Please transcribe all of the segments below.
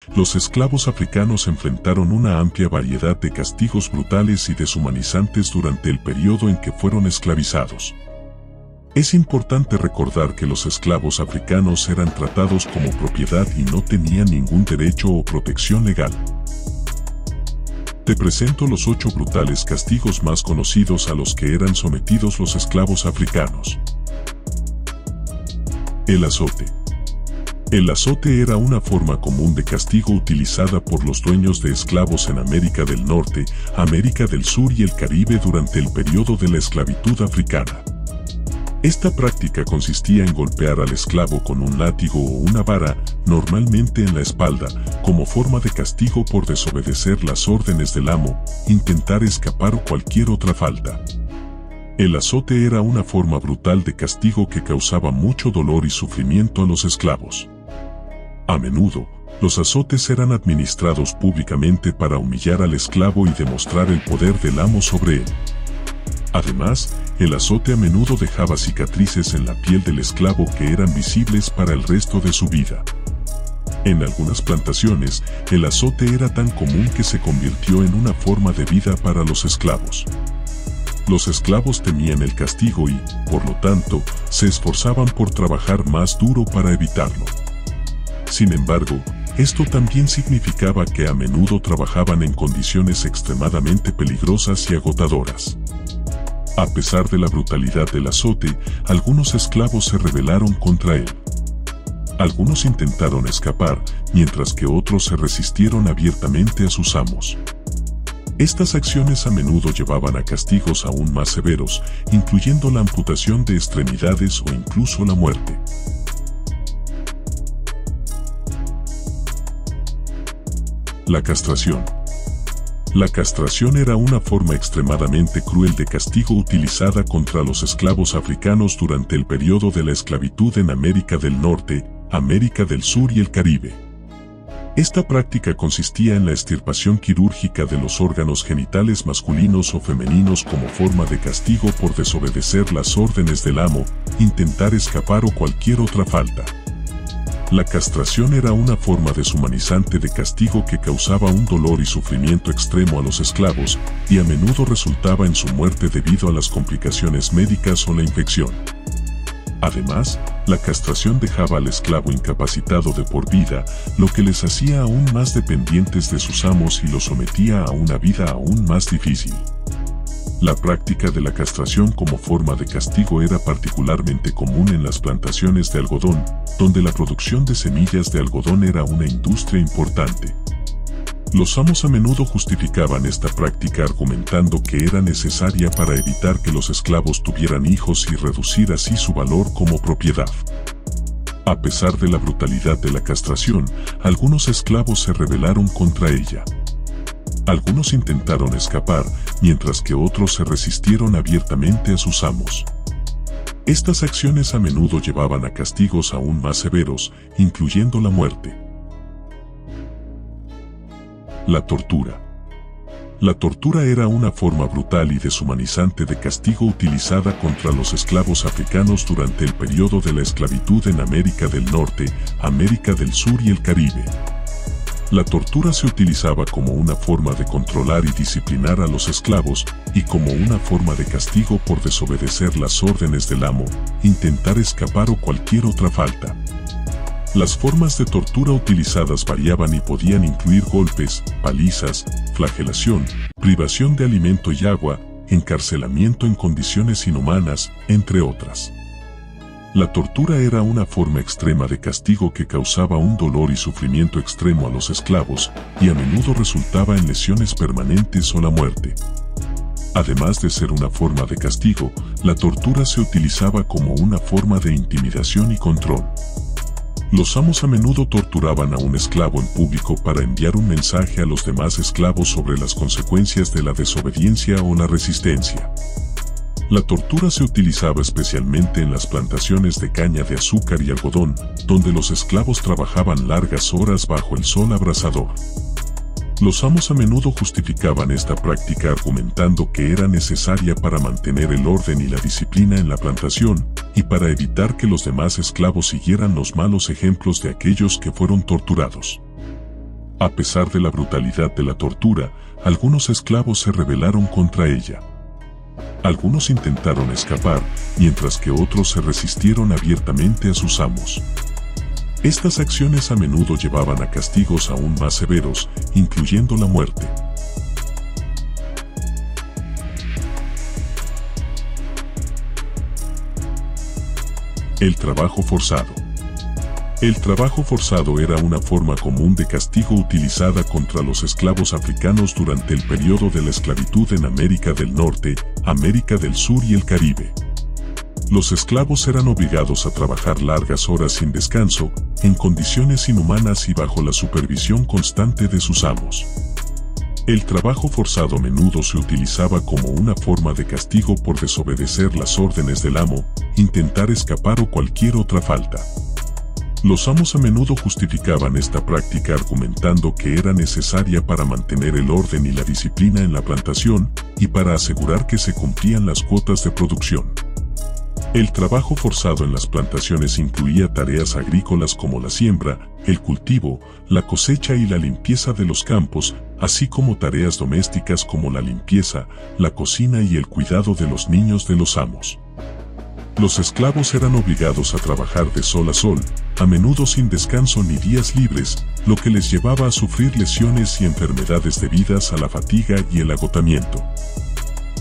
Los esclavos africanos enfrentaron una amplia variedad de castigos brutales y deshumanizantes durante el periodo en que fueron esclavizados. Es importante recordar que los esclavos africanos eran tratados como propiedad y no tenían ningún derecho o protección legal. Te presento los 8 brutales castigos más conocidos a los que eran sometidos los esclavos africanos. El azote. El azote era una forma común de castigo utilizada por los dueños de esclavos en América del Norte, América del Sur y el Caribe durante el periodo de la esclavitud africana. Esta práctica consistía en golpear al esclavo con un látigo o una vara, normalmente en la espalda, como forma de castigo por desobedecer las órdenes del amo, intentar escapar o cualquier otra falta. El azote era una forma brutal de castigo que causaba mucho dolor y sufrimiento a los esclavos. A menudo, los azotes eran administrados públicamente para humillar al esclavo y demostrar el poder del amo sobre él. Además, el azote a menudo dejaba cicatrices en la piel del esclavo que eran visibles para el resto de su vida. En algunas plantaciones, el azote era tan común que se convirtió en una forma de vida para los esclavos. Los esclavos temían el castigo y, por lo tanto, se esforzaban por trabajar más duro para evitarlo. Sin embargo, esto también significaba que a menudo trabajaban en condiciones extremadamente peligrosas y agotadoras. A pesar de la brutalidad del azote, algunos esclavos se rebelaron contra él. Algunos intentaron escapar, mientras que otros se resistieron abiertamente a sus amos. Estas acciones a menudo llevaban a castigos aún más severos, incluyendo la amputación de extremidades o incluso la muerte. La castración. La castración era una forma extremadamente cruel de castigo utilizada contra los esclavos africanos durante el periodo de la esclavitud en América del Norte, América del Sur y el Caribe. Esta práctica consistía en la extirpación quirúrgica de los órganos genitales masculinos o femeninos como forma de castigo por desobedecer las órdenes del amo, intentar escapar o cualquier otra falta. La castración era una forma deshumanizante de castigo que causaba un dolor y sufrimiento extremo a los esclavos y a menudo resultaba en su muerte debido a las complicaciones médicas o la infección. Además, la castración dejaba al esclavo incapacitado de por vida, lo que les hacía aún más dependientes de sus amos y los sometía a una vida aún más difícil. La práctica de la castración como forma de castigo era particularmente común en las plantaciones de algodón, donde la producción de semillas de algodón era una industria importante. Los amos a menudo justificaban esta práctica argumentando que era necesaria para evitar que los esclavos tuvieran hijos y reducir así su valor como propiedad. A pesar de la brutalidad de la castración, algunos esclavos se rebelaron contra ella. Algunos intentaron escapar, mientras que otros se resistieron abiertamente a sus amos. Estas acciones a menudo llevaban a castigos aún más severos, incluyendo la muerte. La tortura. La tortura era una forma brutal y deshumanizante de castigo utilizada contra los esclavos africanos durante el periodo de la esclavitud en América del Norte, América del Sur y el Caribe. La tortura se utilizaba como una forma de controlar y disciplinar a los esclavos, y como una forma de castigo por desobedecer las órdenes del amo, intentar escapar o cualquier otra falta. Las formas de tortura utilizadas variaban y podían incluir golpes, palizas, flagelación, privación de alimento y agua, encarcelamiento en condiciones inhumanas, entre otras. La tortura era una forma extrema de castigo que causaba un dolor y sufrimiento extremo a los esclavos, y a menudo resultaba en lesiones permanentes o la muerte. Además de ser una forma de castigo, la tortura se utilizaba como una forma de intimidación y control. Los amos a menudo torturaban a un esclavo en público para enviar un mensaje a los demás esclavos sobre las consecuencias de la desobediencia o la resistencia. La tortura se utilizaba especialmente en las plantaciones de caña de azúcar y algodón, donde los esclavos trabajaban largas horas bajo el sol abrasador. Los amos a menudo justificaban esta práctica argumentando que era necesaria para mantener el orden y la disciplina en la plantación, y para evitar que los demás esclavos siguieran los malos ejemplos de aquellos que fueron torturados. A pesar de la brutalidad de la tortura, algunos esclavos se rebelaron contra ella. Algunos intentaron escapar, mientras que otros se resistieron abiertamente a sus amos. Estas acciones a menudo llevaban a castigos aún más severos, incluyendo la muerte. El trabajo forzado. El trabajo forzado era una forma común de castigo utilizada contra los esclavos africanos durante el periodo de la esclavitud en América del Norte, América del Sur y el Caribe. Los esclavos eran obligados a trabajar largas horas sin descanso, en condiciones inhumanas y bajo la supervisión constante de sus amos. El trabajo forzado a menudo se utilizaba como una forma de castigo por desobedecer las órdenes del amo, intentar escapar o cualquier otra falta. Los amos a menudo justificaban esta práctica argumentando que era necesaria para mantener el orden y la disciplina en la plantación y para asegurar que se cumplían las cuotas de producción. El trabajo forzado en las plantaciones incluía tareas agrícolas como la siembra, el cultivo, la cosecha y la limpieza de los campos, así como tareas domésticas como la limpieza, la cocina y el cuidado de los niños de los amos. Los esclavos eran obligados a trabajar de sol a sol, a menudo sin descanso ni días libres, lo que les llevaba a sufrir lesiones y enfermedades debidas a la fatiga y el agotamiento.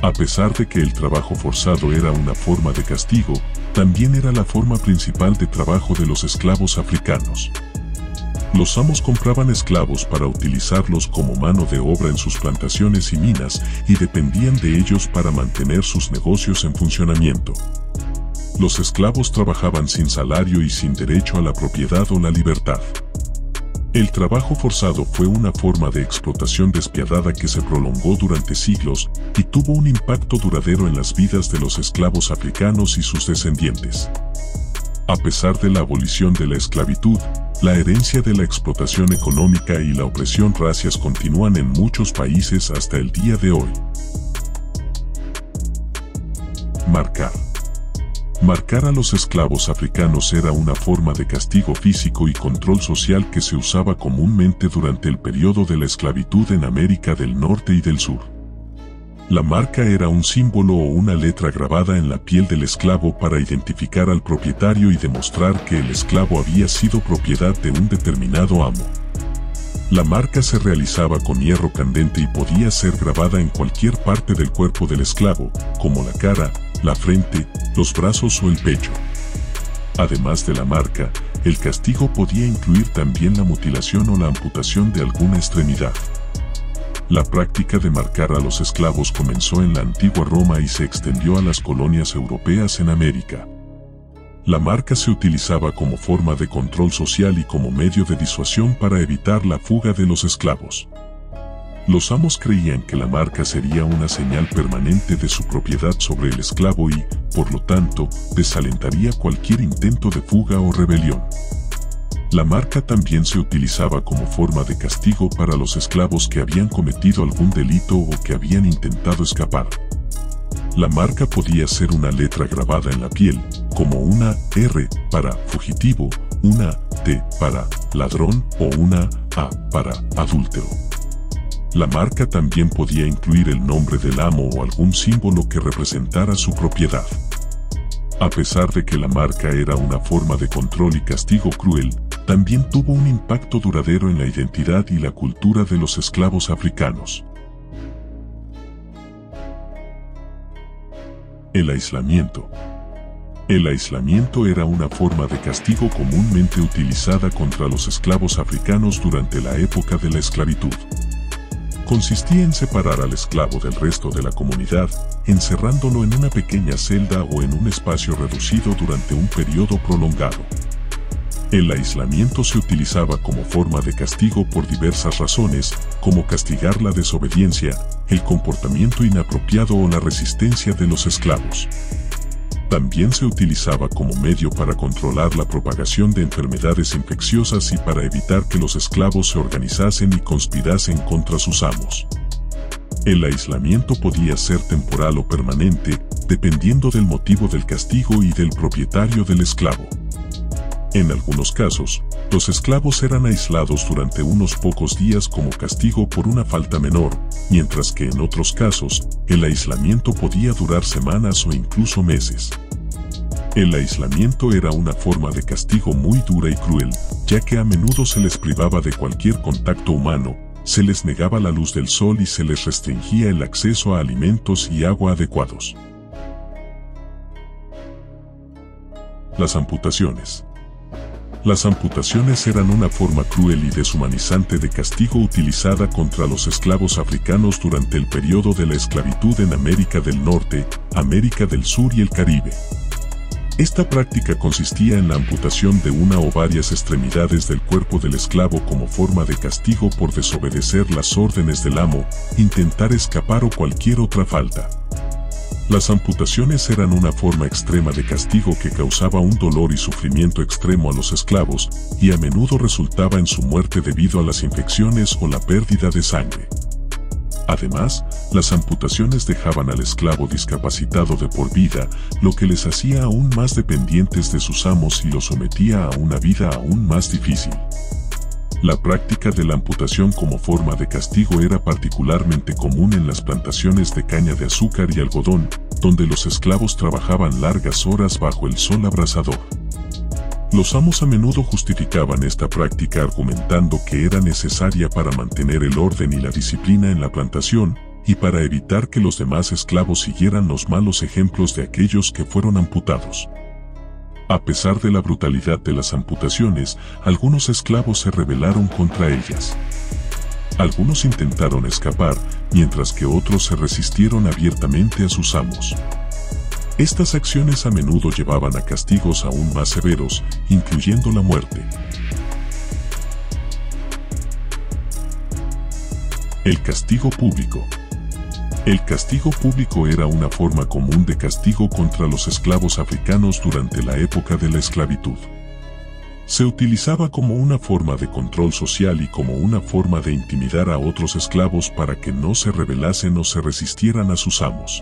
A pesar de que el trabajo forzado era una forma de castigo, también era la forma principal de trabajo de los esclavos africanos. Los amos compraban esclavos para utilizarlos como mano de obra en sus plantaciones y minas y dependían de ellos para mantener sus negocios en funcionamiento. Los esclavos trabajaban sin salario y sin derecho a la propiedad o la libertad. El trabajo forzado fue una forma de explotación despiadada que se prolongó durante siglos y tuvo un impacto duradero en las vidas de los esclavos africanos y sus descendientes. A pesar de la abolición de la esclavitud, la herencia de la explotación económica y la opresión racial continúan en muchos países hasta el día de hoy. Marcar. Marcar a los esclavos africanos era una forma de castigo físico y control social que se usaba comúnmente durante el periodo de la esclavitud en América del Norte y del Sur. La marca era un símbolo o una letra grabada en la piel del esclavo para identificar al propietario y demostrar que el esclavo había sido propiedad de un determinado amo. La marca se realizaba con hierro candente y podía ser grabada en cualquier parte del cuerpo del esclavo, como la cara, la frente, los brazos o el pecho. Además de la marca, el castigo podía incluir también la mutilación o la amputación de alguna extremidad. La práctica de marcar a los esclavos comenzó en la antigua Roma y se extendió a las colonias europeas en América. La marca se utilizaba como forma de control social y como medio de disuasión para evitar la fuga de los esclavos. Los amos creían que la marca sería una señal permanente de su propiedad sobre el esclavo y, por lo tanto, desalentaría cualquier intento de fuga o rebelión. La marca también se utilizaba como forma de castigo para los esclavos que habían cometido algún delito o que habían intentado escapar. La marca podía ser una letra grabada en la piel, como una R para fugitivo, una T para ladrón o una A para adúltero. La marca también podía incluir el nombre del amo o algún símbolo que representara su propiedad. A pesar de que la marca era una forma de control y castigo cruel, también tuvo un impacto duradero en la identidad y la cultura de los esclavos africanos. El aislamiento. El aislamiento era una forma de castigo comúnmente utilizada contra los esclavos africanos durante la época de la esclavitud. Consistía en separar al esclavo del resto de la comunidad, encerrándolo en una pequeña celda o en un espacio reducido durante un periodo prolongado. El aislamiento se utilizaba como forma de castigo por diversas razones, como castigar la desobediencia, el comportamiento inapropiado o la resistencia de los esclavos. También se utilizaba como medio para controlar la propagación de enfermedades infecciosas y para evitar que los esclavos se organizasen y conspirasen contra sus amos. El aislamiento podía ser temporal o permanente, dependiendo del motivo del castigo y del propietario del esclavo. En algunos casos, Los esclavos eran aislados durante unos pocos días como castigo por una falta menor, mientras que en otros casos, el aislamiento podía durar semanas o incluso meses. El aislamiento era una forma de castigo muy dura y cruel, ya que a menudo se les privaba de cualquier contacto humano, se les negaba la luz del sol y se les restringía el acceso a alimentos y agua adecuados. Las amputaciones. Las amputaciones eran una forma cruel y deshumanizante de castigo utilizada contra los esclavos africanos durante el periodo de la esclavitud en América del Norte, América del Sur y el Caribe. Esta práctica consistía en la amputación de una o varias extremidades del cuerpo del esclavo como forma de castigo por desobedecer las órdenes del amo, intentar escapar o cualquier otra falta. Las amputaciones eran una forma extrema de castigo que causaba un dolor y sufrimiento extremo a los esclavos, y a menudo resultaba en su muerte debido a las infecciones o la pérdida de sangre. Además, las amputaciones dejaban al esclavo discapacitado de por vida, lo que les hacía aún más dependientes de sus amos y los sometía a una vida aún más difícil. La práctica de la amputación como forma de castigo era particularmente común en las plantaciones de caña de azúcar y algodón, donde los esclavos trabajaban largas horas bajo el sol abrasador. Los amos a menudo justificaban esta práctica argumentando que era necesaria para mantener el orden y la disciplina en la plantación, y para evitar que los demás esclavos siguieran los malos ejemplos de aquellos que fueron amputados. A pesar de la brutalidad de las amputaciones, algunos esclavos se rebelaron contra ellas. Algunos intentaron escapar, mientras que otros se resistieron abiertamente a sus amos. Estas acciones a menudo llevaban a castigos aún más severos, incluyendo la muerte. El castigo público. El castigo público era una forma común de castigo contra los esclavos africanos durante la época de la esclavitud. Se utilizaba como una forma de control social y como una forma de intimidar a otros esclavos para que no se rebelasen o se resistieran a sus amos.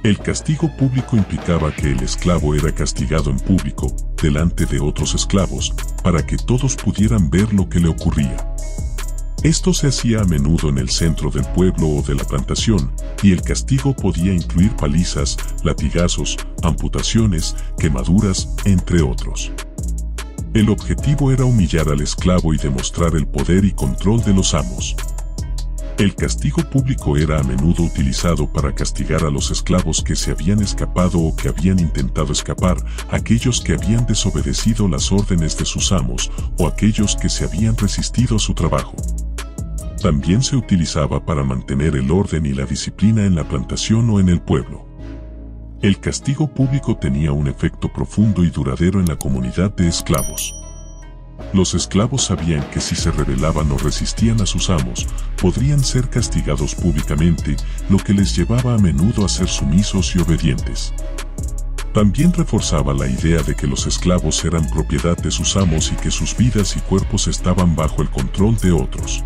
El castigo público implicaba que el esclavo era castigado en público, delante de otros esclavos, para que todos pudieran ver lo que le ocurría. Esto se hacía a menudo en el centro del pueblo o de la plantación, y el castigo podía incluir palizas, latigazos, amputaciones, quemaduras, entre otros. El objetivo era humillar al esclavo y demostrar el poder y control de los amos. El castigo público era a menudo utilizado para castigar a los esclavos que se habían escapado o que habían intentado escapar, aquellos que habían desobedecido las órdenes de sus amos, o aquellos que se habían resistido a su trabajo. También se utilizaba para mantener el orden y la disciplina en la plantación o en el pueblo. El castigo público tenía un efecto profundo y duradero en la comunidad de esclavos. Los esclavos sabían que si se rebelaban o resistían a sus amos, podrían ser castigados públicamente, lo que les llevaba a menudo a ser sumisos y obedientes. También reforzaba la idea de que los esclavos eran propiedad de sus amos y que sus vidas y cuerpos estaban bajo el control de otros.